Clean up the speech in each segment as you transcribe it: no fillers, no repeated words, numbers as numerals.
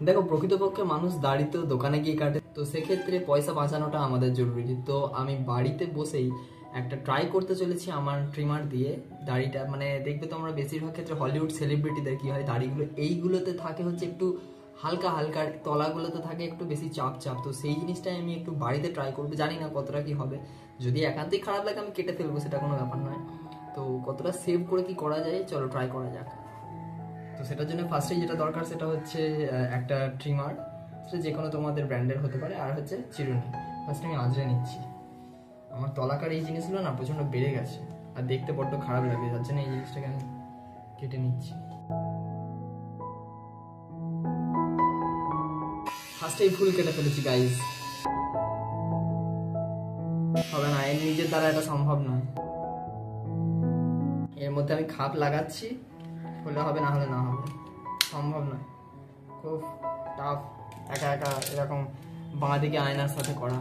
দেখো, প্রকৃতপক্ষে মানুষ দাড়িতেও দোকানে গিয়ে কাটে, তো সেক্ষেত্রে পয়সা বাঁচানোটা আমাদের জরুরি। তো আমি বাড়িতে বসেই একটা ট্রাই করতে চলেছি আমার ট্রিমার দিয়ে দাড়িটা। মানে দেখবে তোমরা বেশিরভাগ ক্ষেত্রে হলিউড সেলিব্রিটিদের কি হয়, দাড়িগুলো এইগুলোতে থাকে হচ্ছে একটু হালকা হালকা, তলাগুলোতে থাকে একটু বেশি চাপ চাপ। তো সেই জিনিসটাই আমি একটু বাড়িতে ট্রাই করবো, জানি না কতটা কি হবে। যদি একান্তই খারাপ লাগে আমি কেটে ফেলবো, সেটা কোনো ব্যাপার নয়। তো কতটা সেভ করে কি করা যায়, চলো ট্রাই করা যাক। তো সেটার জন্য ফার্স্টেই যেটা দরকার সেটা হচ্ছে একটা ট্রিমার, সেটা যে কোনো তোমাদের ব্র্যান্ডের হতে পারে, আর হচ্ছে চিরুনি। ফার্স্টে আমি আঁচড়ে নিচ্ছি। আমার তলাকার এই জিনিসগুলো না প্রচণ্ড বেড়ে গেছে আর দেখতে বড্ড খারাপ লাগে, যার জন্য এই জিনিসটাকে আমি কেটে নিচ্ছি। ফার্স্টেই ফুল কেটে ফেলেছি গাইজ। হবে না, এর নিজের দ্বারা এটা সম্ভব নয়। এর মধ্যে আমি খাপ লাগাচ্ছি, হলে হবে না হলে না হবে, সম্ভব নয়, খুব টাফ একা একা এরকম বাঁ দিকে আয়নার সাথে করা।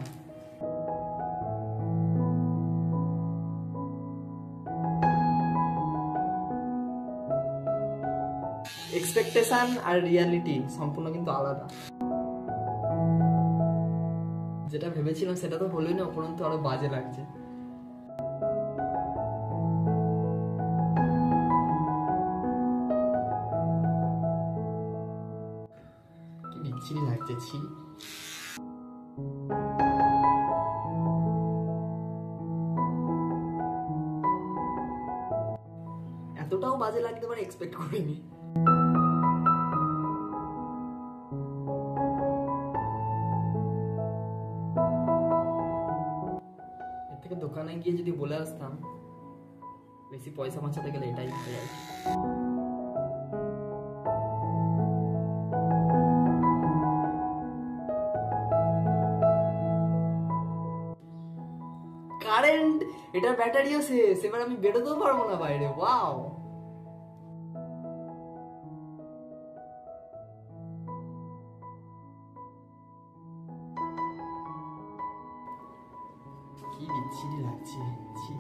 এক্সপেকটেশন আর রিয়ালিটি সম্পূর্ণ কিন্তু আলাদা। যেটা ভেবেছিলাম সেটা তো হলোই না, উপরন্তু আরো বাজে লাগছে। কি বিচ্ছিরি লাগছে, ছি। এতটাও বাজে লাগতে পারে এক্সপেক্ট করিনি। এর থেকে দোকানে গিয়ে যদি বলে আসতাম বেশি পয়সা বাঁচাতে গেলে এটাই হয়ে যায়। কারেন্ট, এটার ব্যাটারিও শেষ, এবার আমি বেরোতেও পারবো না বাইরে। ওয়াও, কি বিচ্ছিরি লাগছে, ছি।